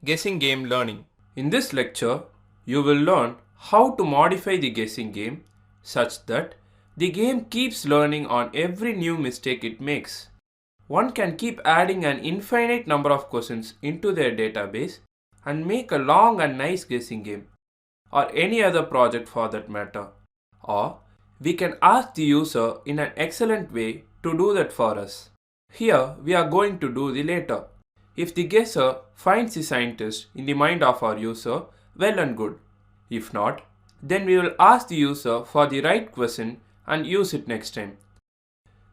Guessing game learning. In this lecture, you will learn how to modify the guessing game such that the game keeps learning on every new mistake it makes. One can keep adding an infinite number of questions into their database and make a long and nice guessing game, or any other project for that matter. Or we can ask the user in an excellent way to do that for us. Here we are going to do the latter. If the guesser finds the scientist in the mind of our user, well and good. If not, then we will ask the user for the right question and use it next time.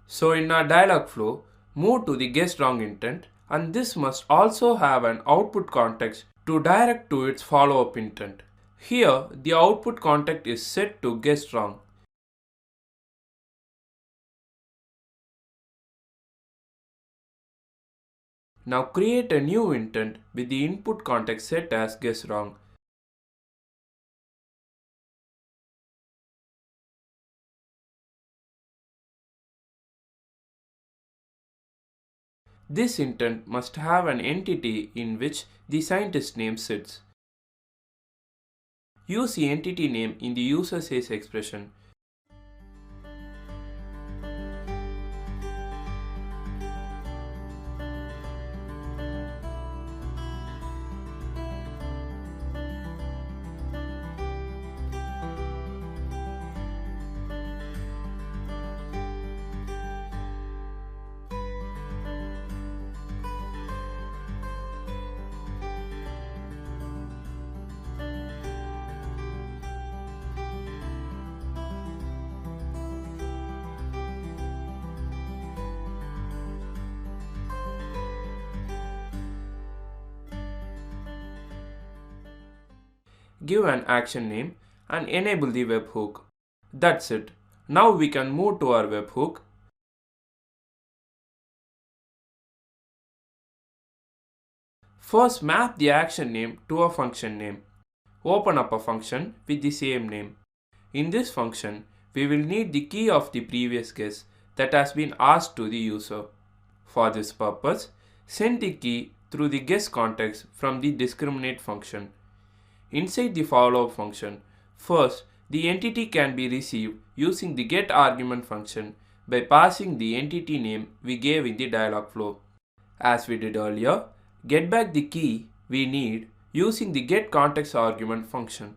So in our dialog flow, move to the guess wrong intent, and this must also have an output context to direct to its follow-up intent. Here the output context is set to guess wrong. Now create a new intent with the input context set as guess wrong. This intent must have an entity in which the scientist name sits. Use the entity name in the user says expression. Give an action name and enable the webhook. That's it. Now we can move to our webhook. First map the action name to a function name. Open up a function with the same name. In this function, we will need the key of the previous guess that has been asked to the user. For this purpose, send the key through the guess context from the discriminate function. Inside the follow-up function, first the entity can be received using the getArgument function by passing the entity name we gave in the dialog flow. As we did earlier, get back the key we need using the getContextArgument function.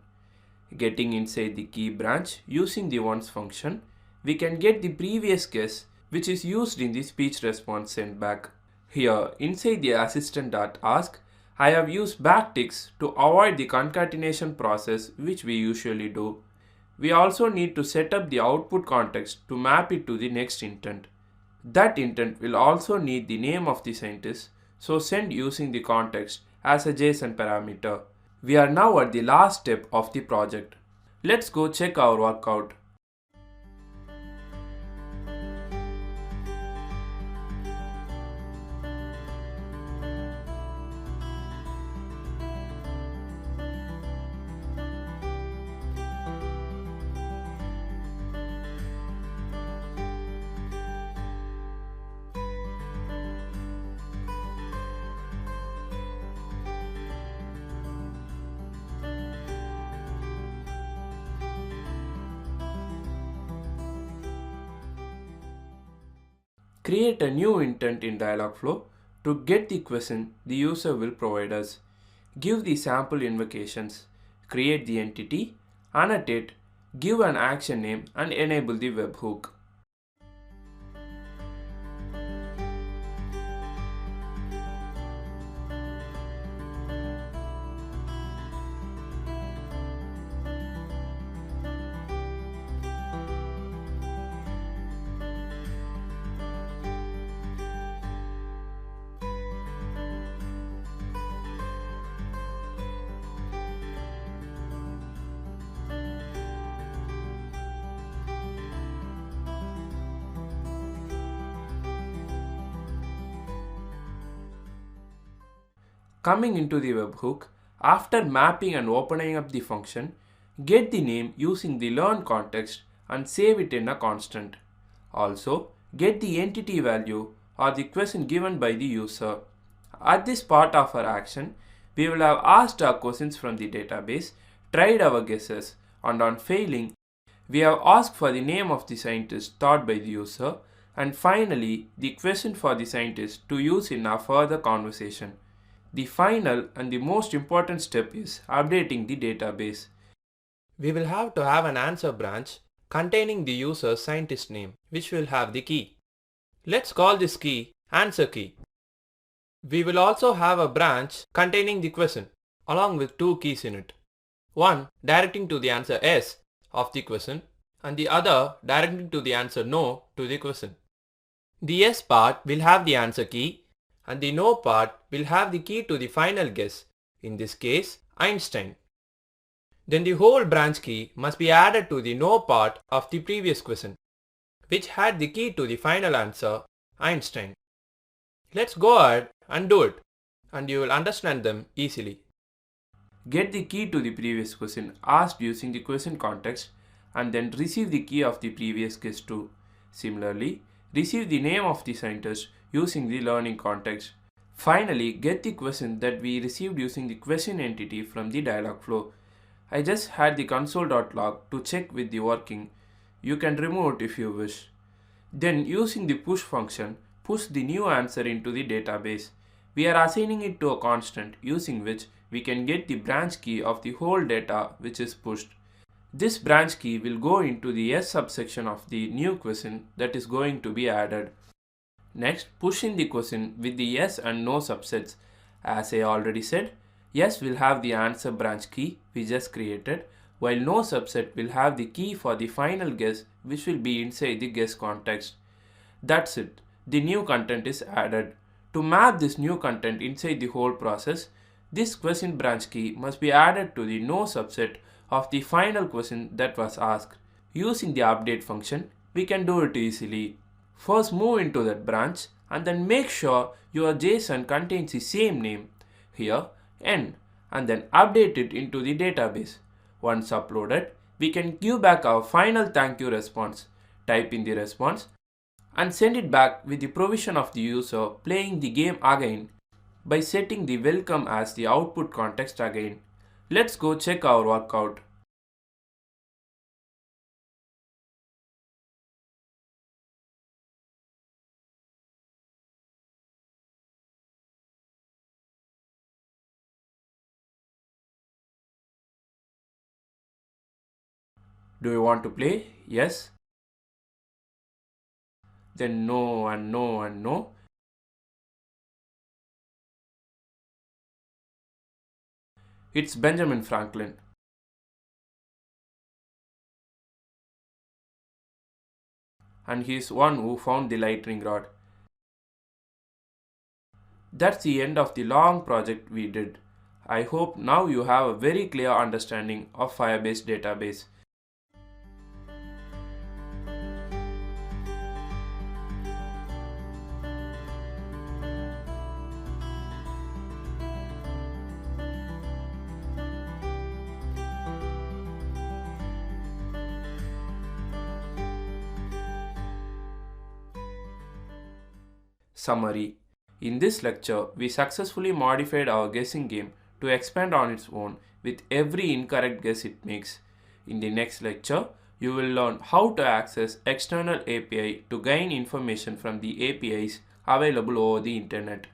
Getting inside the key branch using the once function, we can get the previous guess which is used in the speech response sent back. Here inside the assistant.ask, I have used backticks to avoid the concatenation process which we usually do. We also need to set up the output context to map it to the next intent. That intent will also need the name of the scientist, so send using the context as a JSON parameter. We are now at the last step of the project. Let's go check our work out. Create a new intent in Dialogflow to get the question the user will provide us. Give the sample invocations, create the entity, annotate, give an action name and enable the webhook. Coming into the webhook, after mapping and opening up the function, get the name using the learn context and save it in a constant. Also, get the entity value or the question given by the user. At this part of our action, we will have asked our questions from the database, tried our guesses, and on failing, we have asked for the name of the scientist thought by the user, and finally, the question for the scientist to use in our further conversation. The final and the most important step is updating the database. We will have to have an answer branch containing the user's scientist name, which will have the key. Let's call this key answer key. We will also have a branch containing the question along with two keys in it. One directing to the answer yes of the question and the other directing to the answer no to the question. The yes part will have the answer key and the no part will have the key to the final guess, in this case Einstein. Then the whole branch key must be added to the no part of the previous question, which had the key to the final answer Einstein. Let's go ahead and do it, and you will understand them easily. Get the key to the previous question asked using the question context and then receive the key of the previous guess too. Similarly, receive the name of the scientist using the learning context. Finally, get the question that we received using the question entity from the dialog flow. I just had the console.log to check with the working. You can remove it if you wish. Then using the push function, push the new answer into the database. We are assigning it to a constant using which we can get the branch key of the whole data which is pushed. This branch key will go into the yes subsection of the new question that is going to be added. Next, push in the question with the yes and no subsets. As I already said, yes will have the answer branch key we just created, while no subset will have the key for the final guess which will be inside the guess context. That's it. The new content is added. To map this new content inside the whole process, this question branch key must be added to the no subset of the final question that was asked. Using the update function, we can do it easily. First move into that branch and then make sure your JSON contains the same name, here n, and then update it into the database. Once uploaded, we can give back our final thank you response. Type in the response and send it back with the provision of the user playing the game again by setting the welcome as the output context again. Let's go check our workout. Do you want to play? Yes. Then no and no and no. It's Benjamin Franklin. And he is one who found the lightning rod. That's the end of the long project we did. I hope now you have a very clear understanding of Firebase database. Summary. In this lecture, we successfully modified our guessing game to expand on its own with every incorrect guess it makes. In the next lecture, you will learn how to access external API to gain information from the APIs available over the internet.